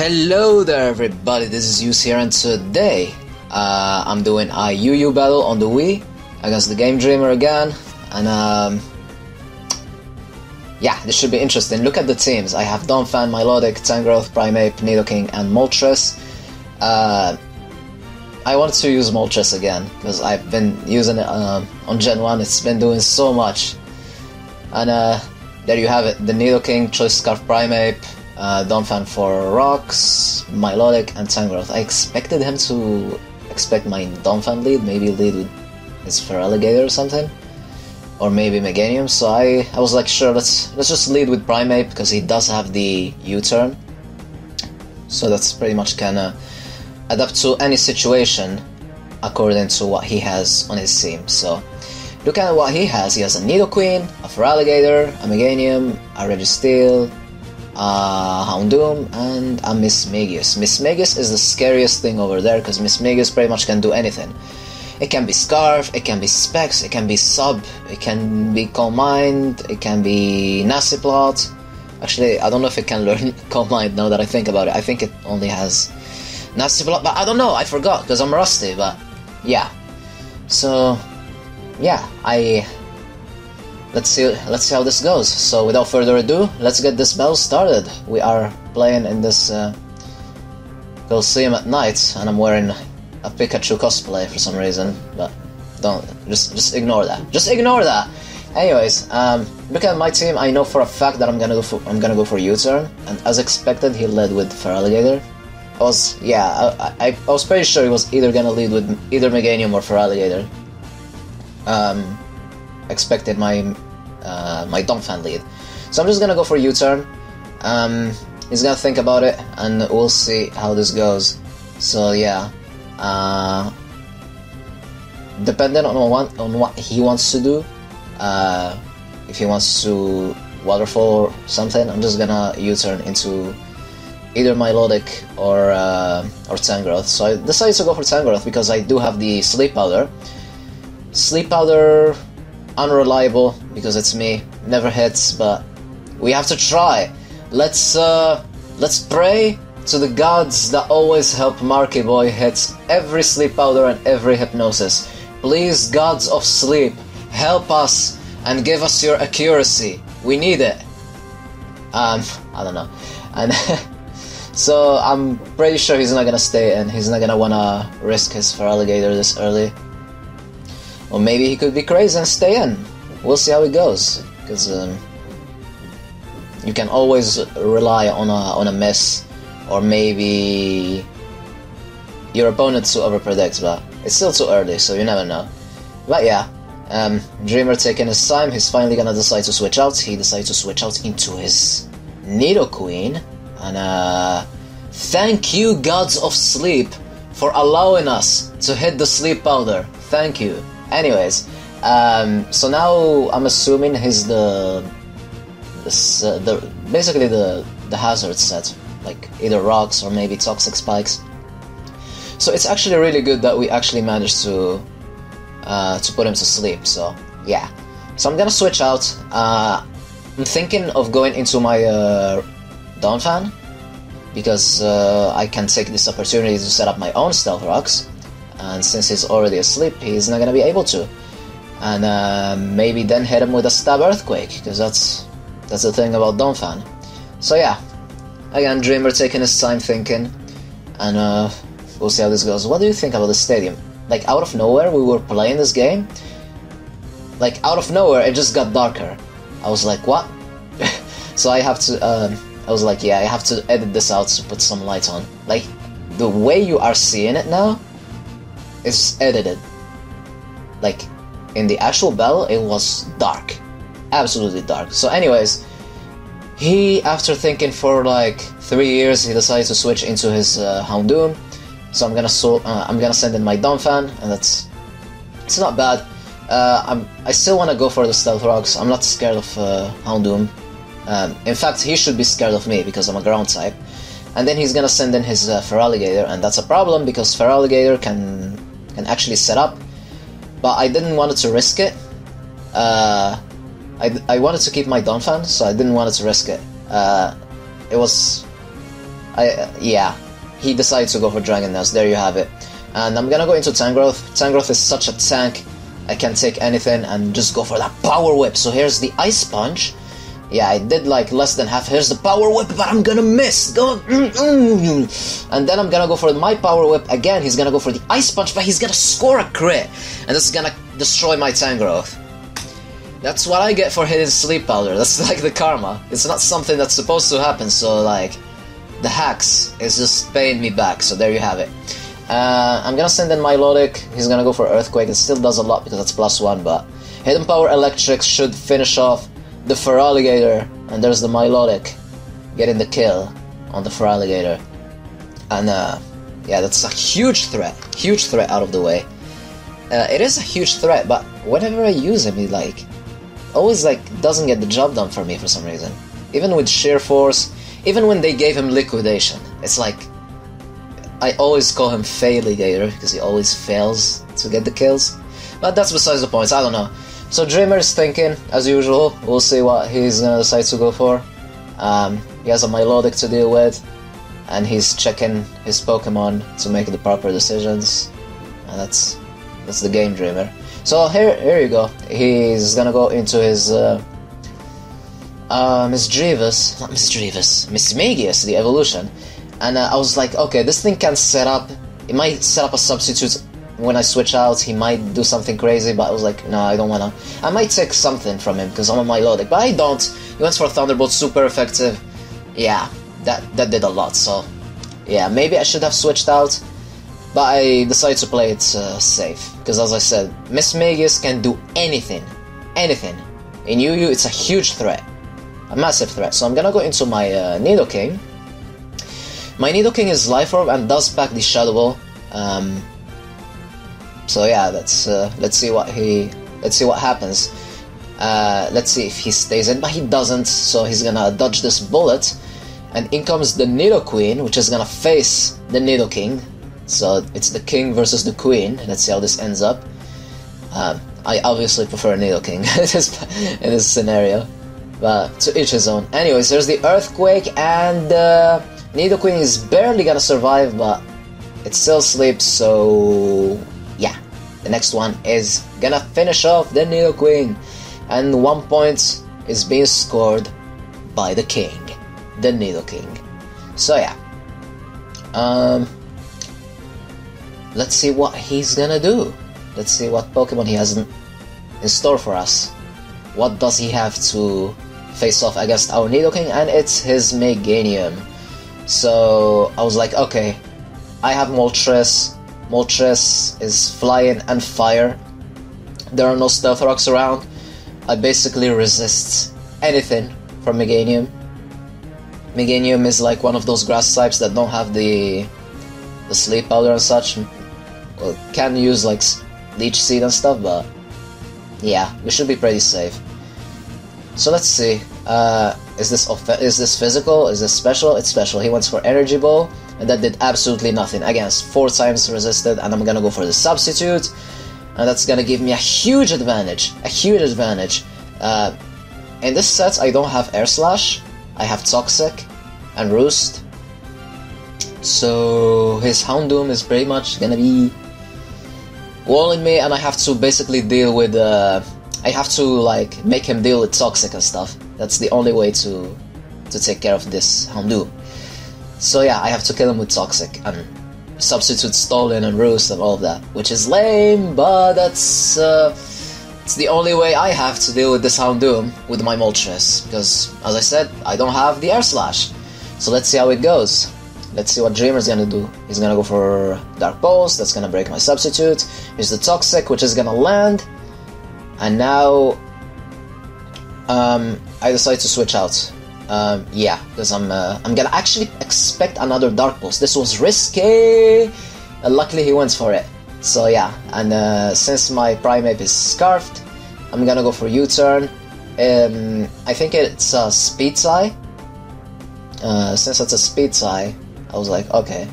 Hello there everybody, this is Yus here, and today I'm doing a UU battle on the Wii against the Game Dreamer again, and yeah, this should be interesting. Look at the teams. I have Donphan, Milotic, Tangrowth, Primeape, Nidoking, and Moltres. I wanted to use Moltres again, because I've been using it on Gen 1, it's been doing so much. And there you have it, the Nidoking, Choice Scarf Primeape, Donphan for Rocks, Milotic, and Tangrowth. I expected him to expect my Donphan lead, maybe lead with his Feraligatr or something, or maybe Meganium, so I was like, sure, let's just lead with Primeape, because he does have the U-turn, so that's pretty much kinda adapt to any situation according to what he has on his team. So look at what he has. He has a Nidoqueen, a Feraligatr, a Meganium, a Registeel, Houndoom, and a Mismagius. Mismagius is the scariest thing over there, because Mismagius pretty much can do anything. It can be Scarf, it can be Specs, it can be Sub, it can be Calm Mind, it can be Nasty Plot. Actually, I don't know if it can learn Calm Mind now that I think about it. I think it only has Nasty Plot, but I don't know, I forgot, because I'm rusty, but yeah. So, yeah, let's see how this goes. So without further ado, let's get this battle started. We are playing in this Coliseum at night, and I'm wearing a Pikachu cosplay for some reason, but just ignore that. Just ignore that. Anyways, look at my team. I know for a fact that I'm gonna go for U-turn, and as expected, he led with Feraligatr. I was pretty sure he was either gonna lead with either Meganium or Feraligatr. Expected my my Donphan lead, so I'm just gonna go for U-turn. He's gonna think about it, and we'll see how this goes. So yeah, depending on what he wants to do, if he wants to waterfall or something, I'm just gonna U-turn into either Milotic or Tangrowth. So I decided to go for Tangrowth because I do have the Sleep Powder. Sleep Powder, unreliable because it's me, never hits, but we have to try. Let's pray to the gods that always help Marky Boy hit every Sleep Powder and every Hypnosis. Please, gods of sleep, help us and give us your accuracy. We need it. I don't know. And so I'm pretty sure he's not gonna stay in. He's not gonna wanna risk his Feraligatr this early. Or maybe he could be crazy and stay in. We'll see how it goes, because you can always rely on a miss, or maybe your opponent to overpredict, but it's still too early, so you never know. But yeah, Dreamer taking his time. He's finally gonna decide to switch out. He decided to switch out into his Nidoqueen, and thank you, gods of sleep, for allowing us to hit the Sleep Powder. Thank you. Anyways, so now I'm assuming he's basically the hazard set, like either rocks or maybe toxic spikes. So it's actually really good that we actually managed to put him to sleep. So yeah, so I'm gonna switch out. I'm thinking of going into my Donphan, because I can take this opportunity to set up my own Stealth Rocks. And since he's already asleep, he's not gonna be able to. And maybe then hit him with a Stab Earthquake, because that's the thing about Donphan. So yeah, again, Dreamer taking his time thinking, and we'll see how this goes. What do you think about the stadium? Like, out of nowhere, we were playing this game. Like, out of nowhere, it just got darker. I was like, what? So I have to, I was like, yeah, I have to edit this out to put some light on. Like, the way you are seeing it now, it's edited. Like, in the actual battle, it was dark. Absolutely dark. So anyways, he, after thinking for like 3 years, he decided to switch into his Houndoom. So I'm gonna send in my Donphan, and it's not bad. I still want to go for the Stealth Rocks. I'm not scared of Houndoom. In fact, he should be scared of me, because I'm a ground type. And then he's gonna send in his Feraligatr, and that's a problem, because Feraligatr can actually set up, but I didn't want to risk it. I wanted to keep my Donphan, so I didn't want to risk it. It was Yeah, he decided to go for Dragon Nest. There you have it. And I'm gonna go into Tangrowth. Tangrowth is such a tank. I can take anything and just go for that Power Whip. So here's the Ice Punch. Yeah, I did like less than half. Here's the Power Whip, but I'm gonna miss. And then I'm gonna go for my Power Whip again. He's gonna go for the Ice Punch, but he's gonna score a crit, and this is gonna destroy my Tangrowth. That's what I get for hitting Sleep Powder. That's like the karma. It's not something that's supposed to happen, so like the hacks is just paying me back. So there you have it. I'm gonna send in Milotic. He's gonna go for Earthquake. It still does a lot because that's +1, but Hidden Power Electric should finish off the Feraligatr, and there's the Milotic getting the kill on the Feraligatr. And yeah, that's a huge threat out of the way. It is a huge threat, but whenever I use him, he like always like doesn't get the job done for me for some reason. Even with Sheer Force, even when they gave him Liquidation, it's like I always call him Failigator because he always fails to get the kills. But that's besides the point. I don't know. So Dreamer is thinking, as usual. We'll see what he's gonna decide to go for. He has a Milotic to deal with, and he's checking his Pokemon to make the proper decisions. And that's the game, Dreamer. So here you go. He's gonna go into his Mismagius, the evolution. And I was like, okay, this thing can set up. It might set up a substitute. When I switch out, he might do something crazy, but I was like, no, I don't wanna. I might take something from him because I'm a Milotic, but I don't. He went for Thunderbolt, super effective. Yeah, that did a lot. So yeah, maybe I should have switched out, but I decided to play it safe because, as I said, Mismagius can do anything. In UU, it's a huge threat, a massive threat. So I'm gonna go into my Nidoking. My Nidoking is Life Orb and does pack the Shadow Ball. So yeah, let's see what happens. Let's see if he stays in, but he doesn't. So he's gonna dodge this bullet, and in comes the Nidoqueen, which is gonna face the Nidoking. So it's the king versus the queen. Let's see how this ends up. I obviously prefer Nidoking in this scenario, but to each his own. Anyways, there's the Earthquake, and Nidoqueen is barely gonna survive, but it still sleeps, so yeah. The next one is gonna finish off the Nidoqueen, and 1 point is being scored by the king, the Nidoking. So yeah. Let's see what he's gonna do. Let's see what Pokemon he has in store for us. What does he have to face off against our Nidoking? And it's his Meganium. So I was like, okay, I have Moltres. Moltres is flying and fire. There are no Stealth Rocks around. I basically resist anything from Meganium. Meganium is like one of those grass types that don't have the Sleep Powder and such. Well, can use like Leech Seed and stuff, but yeah, we should be pretty safe. So let's see. Is this physical? Is this special? It's special. He went for Energy Ball, and that did absolutely nothing. Again, 4 times resisted, and I'm gonna go for the substitute, and that's gonna give me a huge advantage. In this set, I don't have Air Slash. I have Toxic and Roost. So his Houndoom is pretty much gonna be walling me, and I have to basically deal with. I have to like make him deal with Toxic and stuff. That's the only way to take care of this Houndoom. So yeah, I have to kill him with Toxic and substitute Stolen and Roost and all of that, which is lame, but that's it's the only way I have to deal with this Houndoom with my Moltres, because as I said, I don't have the Air Slash. So let's see how it goes. Let's see what Dreamer's gonna do. He's gonna go for Dark Pulse, that's gonna break my substitute. Here's the Toxic, which is gonna land. And now I decide to switch out. Yeah, because I'm gonna actually expect another Dark Pulse. This was risky. Luckily he went for it. So yeah, and since my Primeape is Scarfed, I'm gonna go for U-turn. I think it's a Speed Tie. Since it's a Speed Tie, I was like, okay.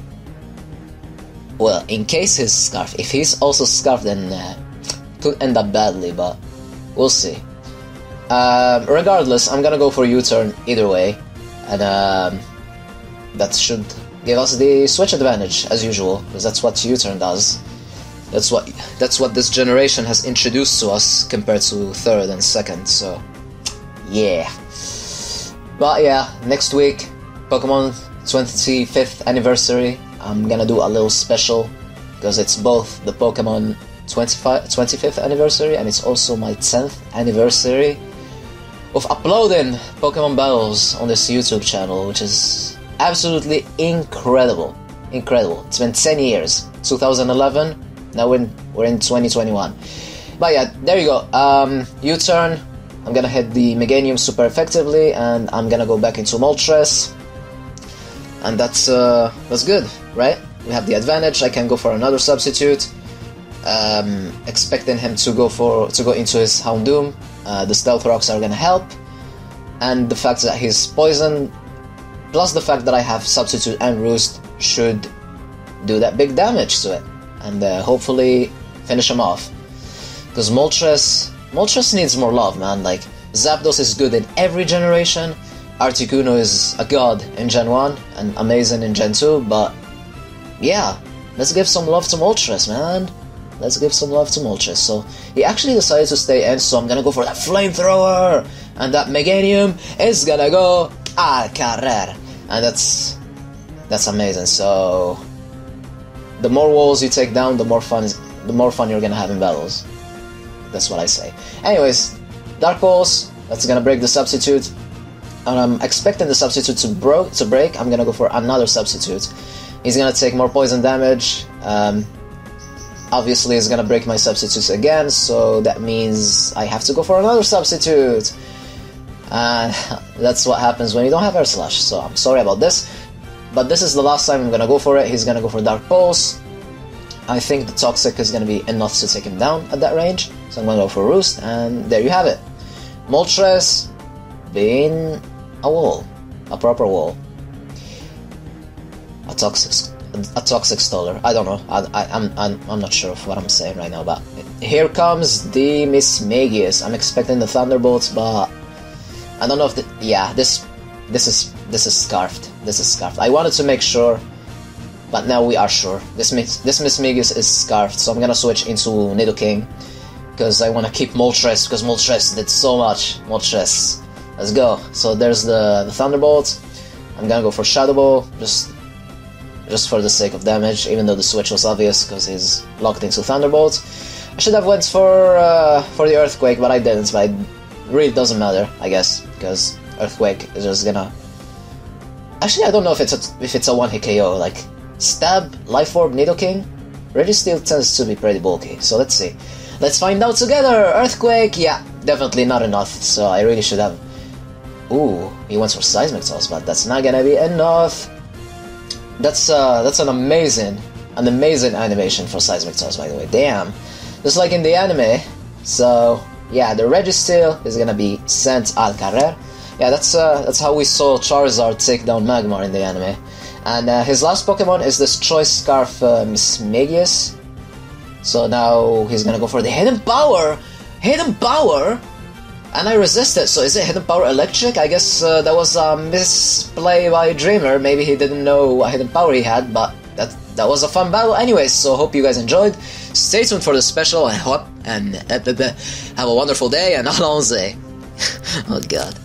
Well, in case he's Scarfed, if he's also Scarfed, then could end up badly, but we'll see. Regardless, I'm gonna go for U-turn either way, and that should give us the switch advantage, as usual, because that's what U-turn does. That's what this generation has introduced to us compared to third and second, so yeah. But yeah, next week, Pokemon 25th anniversary, I'm gonna do a little special, because it's both the Pokemon 25th anniversary and it's also my 10th anniversary of uploading Pokemon battles on this YouTube channel, which is absolutely incredible. Incredible. It's been 10 years. 2011, now we're in 2021. But yeah, there you go. U-turn. I'm gonna hit the Meganium super effectively, and I'm gonna go back into Moltres. And that's good, right? We have the advantage. I can go for another substitute. Expecting him to go into his Houndoom. The Stealth Rocks are gonna help, and the fact that he's poisoned, plus the fact that I have Substitute and Roost, should do that big damage to it, and hopefully finish him off. Because Moltres needs more love, man. Like, Zapdos is good in every generation. Articuno is a god in Gen 1 and amazing in Gen 2, but yeah, let's give some love to Moltres, man. Let's give some love to Moltres. So he actually decided to stay in, so I'm gonna go for that Flamethrower, and that Meganium is gonna go al carrer, and that's amazing. So the more walls you take down, the more fun you're gonna have in battles. That's what I say. Anyways, Dark Pulse, that's gonna break the substitute, and I'm expecting the substitute to break. I'm gonna go for another substitute. He's gonna take more poison damage. Obviously, it's gonna break my substitutes again, so that means I have to go for another substitute. And that's what happens when you don't have Air Slash, so I'm sorry about this. But this is the last time I'm gonna go for it. He's gonna go for Dark Pulse. I think the Toxic is gonna be enough to take him down at that range, so I'm gonna go for Roost, and there you have it. Moltres being a wall. A proper wall. A toxic stoller. I don't know. I'm not sure of what I'm saying right now, but here comes the Mismagius. I'm expecting the Thunderbolts, but I don't know if this is scarfed. This is scarfed. I wanted to make sure, but now we are sure. This Mismagius is scarfed, so I'm gonna switch into Nidoking because I want to keep Moltres, because Moltres did so much. Moltres, let's go. So there's the Thunderbolt. I'm gonna go for Shadow Ball, just for the sake of damage, even though the switch was obvious because he's locked into Thunderbolt. I should have went for the Earthquake, but I didn't. But it really doesn't matter, I guess, because Earthquake is just gonna. Actually, I don't know if it's a one-hit KO. Like Stab, Life Orb, Nidoking, Registeel tends to be pretty bulky. So let's see. Let's find out together. Earthquake, yeah, definitely not enough. So I really should have. Ooh, he went for Seismic Toss, but that's not gonna be enough. That's an amazing animation for Seismic Toss, by the way. Damn, just like in the anime. So yeah, the Registeel is gonna be sent al carrer. Yeah, that's how we saw Charizard take down Magmar in the anime. And his last Pokemon is this Choice Scarf Mismagius. So now he's gonna go for the Hidden Power. Hidden Power. And I resisted, so is it Hidden Power Electric? I guess that was a misplay by Dreamer. Maybe he didn't know what Hidden Power he had, but that was a fun battle anyways, so hope you guys enjoyed. Stay tuned for the special, and have a wonderful day, and allons-y. Oh god.